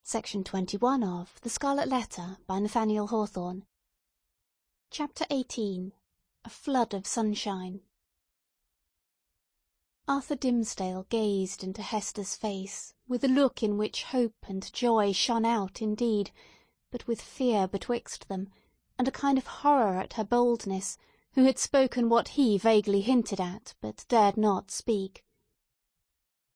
Section 21 of The Scarlet Letter by Nathaniel Hawthorne. Chapter 18. A Flood of Sunshine. Arthur Dimmesdale gazed into Hester's face with a look in which hope and joy shone out indeed, but with fear betwixt them, and a kind of horror at her boldness, who had spoken what he vaguely hinted at, but dared not speak.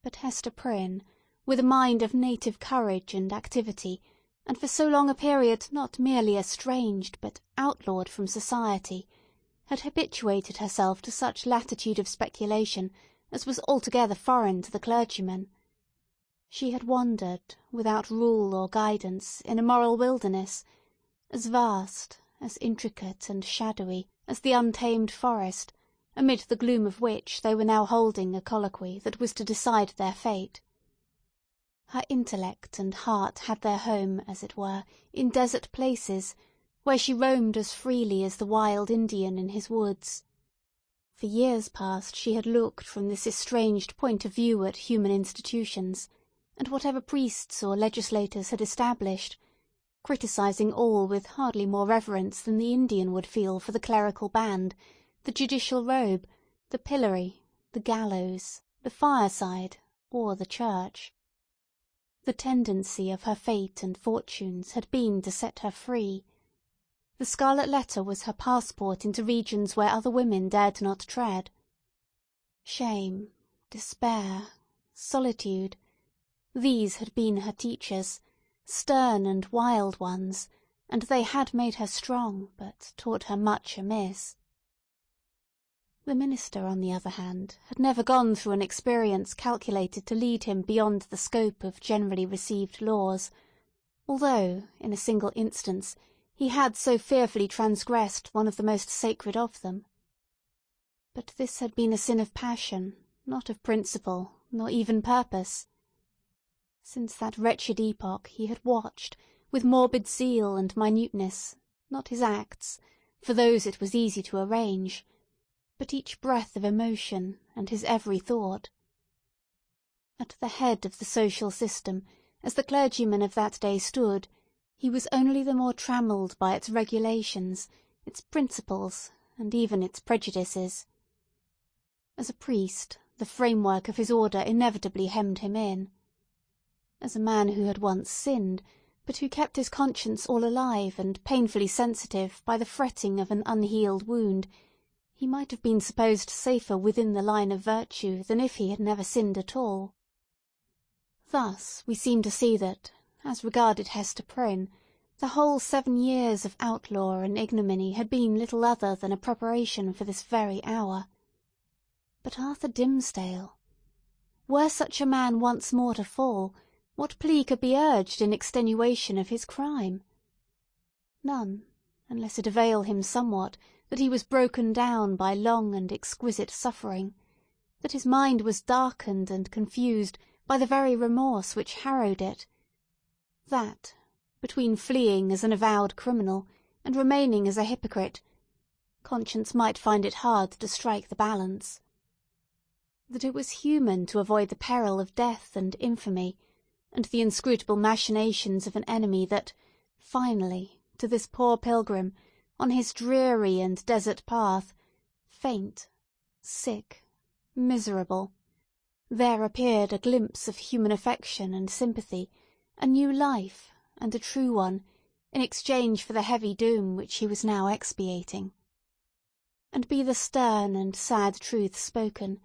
But Hester Prynne, with a mind of native courage and activity, and for so long a period not merely estranged but outlawed from society, had habituated herself to such latitude of speculation as was altogether foreign to the clergyman. She had wandered, without rule or guidance, in a moral wilderness, as vast, as intricate and shadowy as the untamed forest, amid the gloom of which they were now holding a colloquy that was to decide their fate. Her intellect and heart had their home, as it were, in desert places, where she roamed as freely as the wild Indian in his woods. For years past she had looked from this estranged point of view at human institutions, and whatever priests or legislators had established, criticising all with hardly more reverence than the Indian would feel for the clerical band, the judicial robe, the pillory, the gallows, the fireside, or the church. The tendency of her fate and fortunes had been to set her free. The Scarlet Letter was her passport into regions where other women dared not tread. Shame, despair, solitude, these had been her teachers, stern and wild ones, and they had made her strong, but taught her much amiss. The minister, on the other hand, had never gone through an experience calculated to lead him beyond the scope of generally received laws, although, in a single instance, he had so fearfully transgressed one of the most sacred of them. But this had been a sin of passion, not of principle, nor even purpose. Since that wretched epoch he had watched, with morbid zeal and minuteness, not his acts, for those it was easy to arrange, but each breath of emotion and his every thought. At the head of the social system, as the clergyman of that day stood, he was only the more trammelled by its regulations, its principles, and even its prejudices. As a priest, the framework of his order inevitably hemmed him in. As a man who had once sinned, but who kept his conscience all alive and painfully sensitive by the fretting of an unhealed wound, he might have been supposed safer within the line of virtue than if he had never sinned at all. Thus we seem to see that, as regarded Hester Prynne, the whole 7 years of outlaw and ignominy had been little other than a preparation for this very hour. But Arthur Dimmesdale! Were such a man once more to fall, what plea could be urged in extenuation of his crime? None, unless it avail him somewhat that he was broken down by long and exquisite suffering, that his mind was darkened and confused by the very remorse which harrowed it, that, between fleeing as an avowed criminal and remaining as a hypocrite, conscience might find it hard to strike the balance, that it was human to avoid the peril of death and infamy, and the inscrutable machinations of an enemy that, finally, to this poor pilgrim, on his dreary and desert path, faint, sick, miserable, there appeared a glimpse of human affection and sympathy, a new life, and a true one, in exchange for the heavy doom which he was now expiating. And be the stern and sad truth spoken,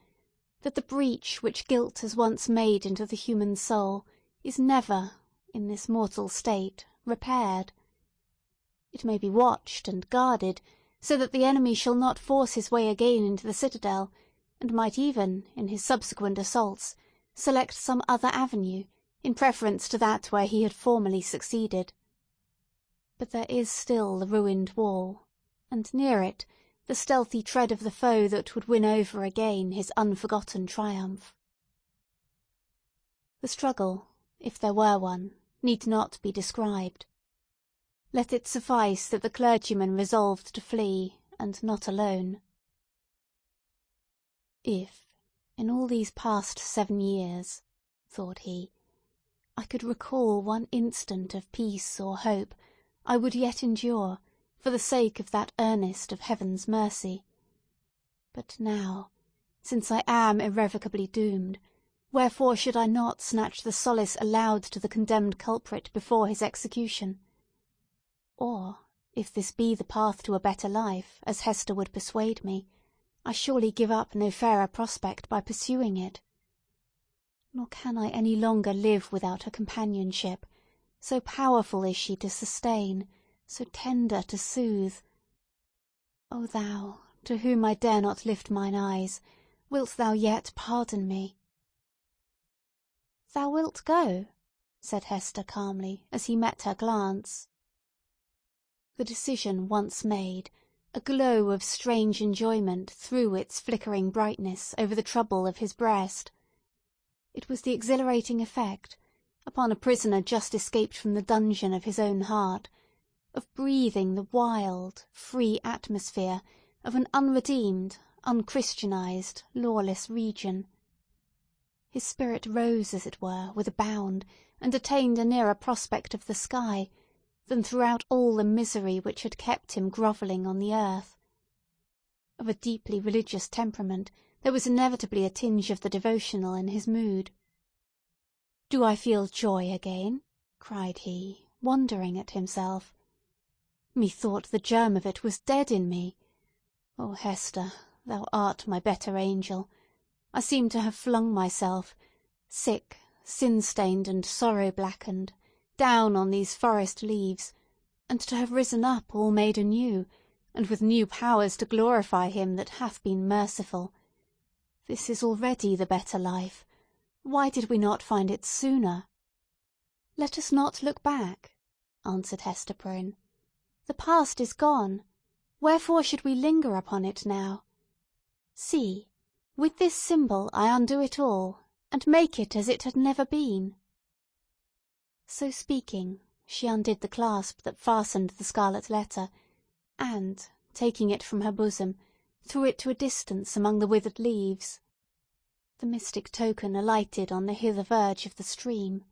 that the breach which guilt has once made into the human soul is never, in this mortal state, repaired. It may be watched and guarded, so that the enemy shall not force his way again into the citadel, and might even, in his subsequent assaults, select some other avenue, in preference to that where he had formerly succeeded. But there is still the ruined wall, and near it the stealthy tread of the foe that would win over again his unforgotten triumph. The struggle, if there were one, need not be described. Let it suffice that the clergyman resolved to flee, and not alone. If, in all these past 7 years, thought he, I could recall one instant of peace or hope, I would yet endure, for the sake of that earnest of heaven's mercy. But now, since I am irrevocably doomed, wherefore should I not snatch the solace allowed to the condemned culprit before his execution? Or, if this be the path to a better life, as Hester would persuade me, I surely give up no fairer prospect by pursuing it. Nor can I any longer live without her companionship, so powerful is she to sustain, so tender to soothe. O thou, to whom I dare not lift mine eyes, wilt thou yet pardon me?" "Thou wilt go?" said Hester calmly, as he met her glance. The decision once made, a glow of strange enjoyment threw its flickering brightness over the trouble of his breast. It was the exhilarating effect, upon a prisoner just escaped from the dungeon of his own heart, of breathing the wild, free atmosphere of an unredeemed, unchristianized, lawless region. His spirit rose, as it were, with a bound, and attained a nearer prospect of the sky than throughout all the misery which had kept him grovelling on the earth. Of a deeply religious temperament, there was inevitably a tinge of the devotional in his mood. "Do I feel joy again?" cried he, wondering at himself. "Methought the germ of it was dead in me. O Hester, thou art my better angel. I seem to have flung myself, sick, sin-stained, and sorrow-blackened, down on these forest leaves, and to have risen up all made anew, and with new powers to glorify him that hath been merciful. This is already the better life. Why did we not find it sooner?" "Let us not look back," answered Hester Prynne. "The past is gone. Wherefore should we linger upon it now? See, with this symbol I undo it all, and make it as it had never been." So speaking, she undid the clasp that fastened the scarlet letter, and, taking it from her bosom, threw it to a distance among the withered leaves. The mystic token alighted on the hither verge of the stream.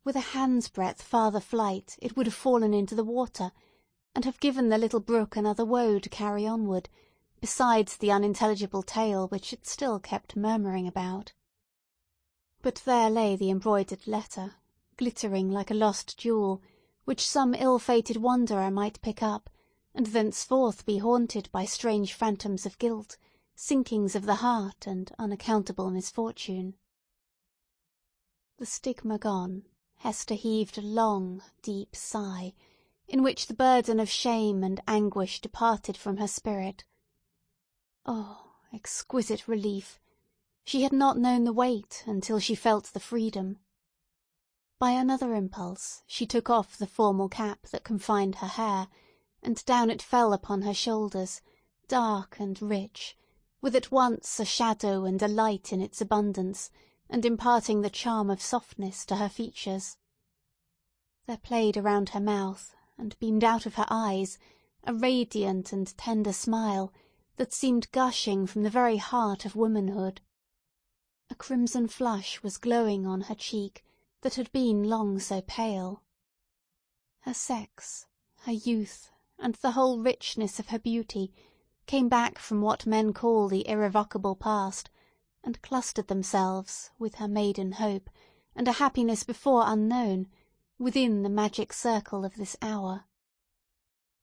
With a hand's breadth farther flight, it would have fallen into the water, and have given the little brook another woe to carry onward, besides the unintelligible tale which it still kept murmuring about. But there lay the embroidered letter, glittering like a lost jewel, which some ill-fated wanderer might pick up, and thenceforth be haunted by strange phantoms of guilt, sinkings of the heart, and unaccountable misfortune. The stigma gone, Hester heaved a long, deep sigh, in which the burden of shame and anguish departed from her spirit. Oh, exquisite relief! She had not known the weight until she felt the freedom. By another impulse, she took off the formal cap that confined her hair, and down it fell upon her shoulders, dark and rich, with at once a shadow and a light in its abundance, and imparting the charm of softness to her features. There played around her mouth, and beamed out of her eyes, a radiant and tender smile that seemed gushing from the very heart of womanhood. A crimson flush was glowing on her cheek that had been long so pale. Her sex, her youth, and the whole richness of her beauty came back from what men call the irrevocable past, and clustered themselves, with her maiden hope, and a happiness before unknown, within the magic circle of this hour.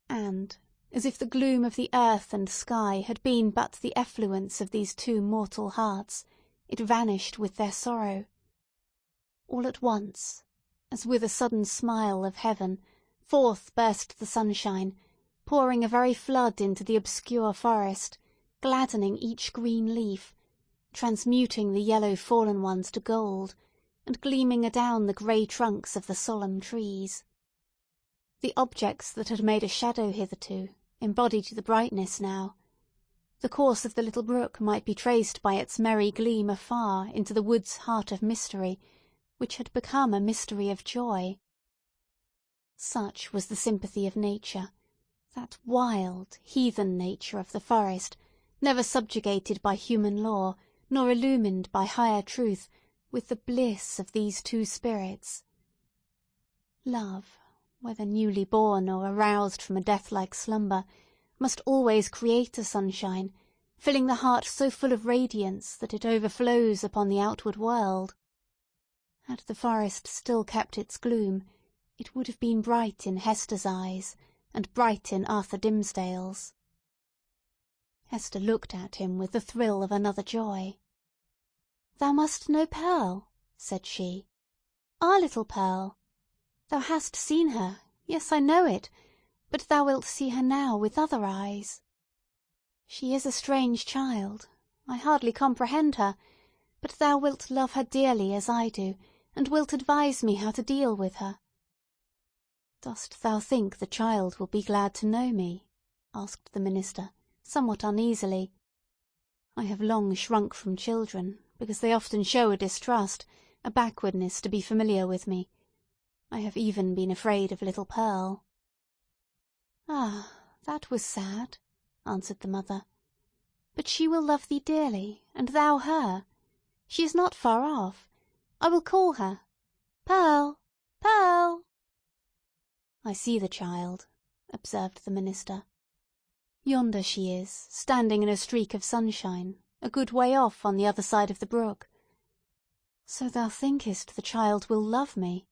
And, as if the gloom of the earth and sky had been but the effluence of these two mortal hearts, it vanished with their sorrow. All at once, as with a sudden smile of heaven, forth burst the sunshine, pouring a very flood into the obscure forest, gladdening each green leaf, transmuting the yellow fallen ones to gold, and gleaming adown the grey trunks of the solemn trees. The objects that had made a shadow hitherto embodied the brightness now. The course of the little brook might be traced by its merry gleam afar into the wood's heart of mystery, which had become a mystery of joy. Such was the sympathy of nature, that wild, heathen nature of the forest, never subjugated by human law, nor illumined by higher truth, with the bliss of these two spirits. Love, whether newly born or aroused from a death-like slumber, must always create a sunshine, filling the heart so full of radiance that it overflows upon the outward world. Had the forest still kept its gloom, it would have been bright in Hester's eyes, and bright in Arthur Dimmesdale's. Hester looked at him with the thrill of another joy. "Thou must know Pearl," said she. "Our little Pearl. Thou hast seen her, yes, I know it, but thou wilt see her now with other eyes. She is a strange child. I hardly comprehend her, but thou wilt love her dearly as I do, and wilt advise me how to deal with her." "Dost thou think the child will be glad to know me?" asked the minister, somewhat uneasily. "I have long shrunk from children, because they often show a distrust, a backwardness to be familiar with me. I have even been afraid of little Pearl." "Ah, that was sad," answered the mother. "But she will love thee dearly, and thou her. She is not far off. I will call her. Pearl! Pearl!" "I see the child," observed the minister. "Yonder she is, standing in a streak of sunshine, a good way off on the other side of the brook. So thou thinkest the child will love me?"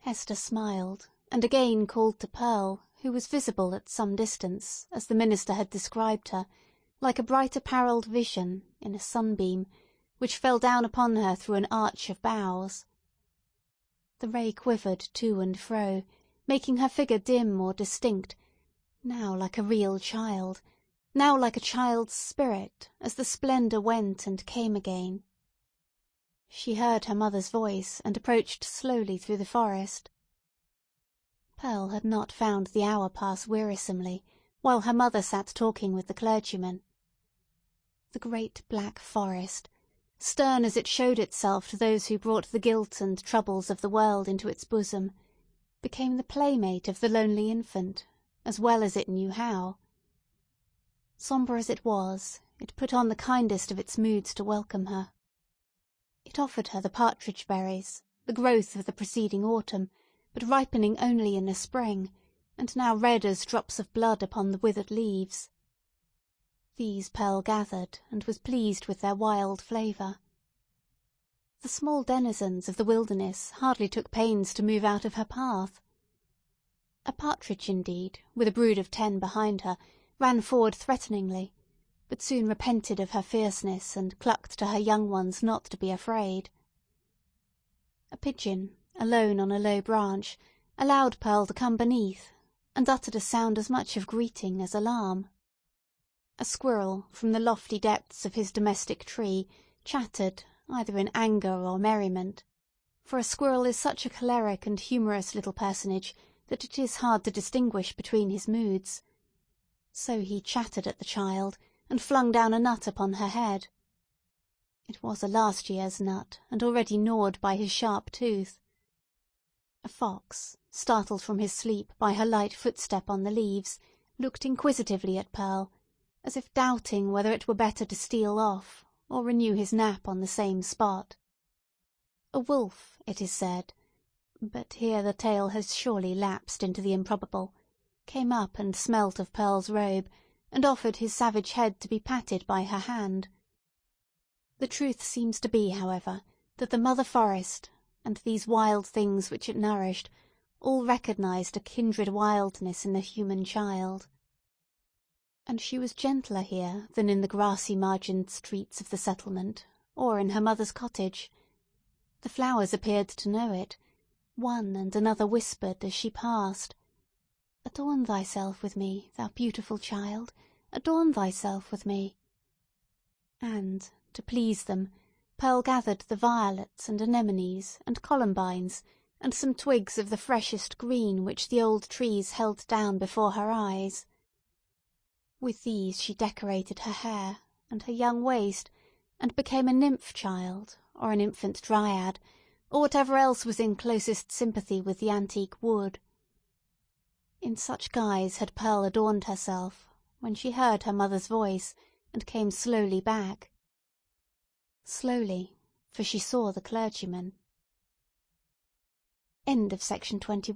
Hester smiled, and again called to Pearl, who was visible at some distance, as the minister had described her, like a bright apparelled vision, in a sunbeam, which fell down upon her through an arch of boughs. The ray quivered to and fro, making her figure dim or distinct, now like a real child, now like a child's spirit, as the splendour went and came again. She heard her mother's voice, and approached slowly through the forest. Pearl had not found the hour pass wearisomely, while her mother sat talking with the clergyman. The great black forest, stern as it showed itself to those who brought the guilt and troubles of the world into its bosom, became the playmate of the lonely infant, as well as it knew how. Sombre as it was, it put on the kindest of its moods to welcome her. It offered her the partridge berries, the growth of the preceding autumn, but ripening only in the spring, and now red as drops of blood upon the withered leaves. These Pearl gathered, and was pleased with their wild flavour. The small denizens of the wilderness hardly took pains to move out of her path. A partridge, indeed, with a brood of 10 behind her, ran forward threateningly, but soon repented of her fierceness, and clucked to her young ones not to be afraid. A pigeon, alone on a low branch, allowed Pearl to come beneath, and uttered a sound as much of greeting as alarm. A squirrel, from the lofty depths of his domestic tree, chattered, either in anger or merriment, for a squirrel is such a choleric and humorous little personage that it is hard to distinguish between his moods. So he chattered at the child, and flung down a nut upon her head. It was a last year's nut, and already gnawed by his sharp tooth. A fox, startled from his sleep by her light footstep on the leaves, looked inquisitively at Pearl, as if doubting whether it were better to steal off, or renew his nap on the same spot. A wolf, it is said, but here the tale has surely lapsed into the improbable, came up and smelt of Pearl's robe, and offered his savage head to be patted by her hand. The truth seems to be, however, that the mother forest, and these wild things which it nourished, all recognized a kindred wildness in the human child. And she was gentler here than in the grassy-margined streets of the settlement, or in her mother's cottage. The flowers appeared to know it. One and another whispered as she passed, "Adorn thyself with me, thou beautiful child, adorn thyself with me." And, to please them, Pearl gathered the violets and anemones and columbines, and some twigs of the freshest green which the old trees held down before her eyes. With these she decorated her hair and her young waist, and became a nymph child, or an infant dryad, or whatever else was in closest sympathy with the antique wood. In such guise had Pearl adorned herself, when she heard her mother's voice, and came slowly back. Slowly, for she saw the clergyman. Section 22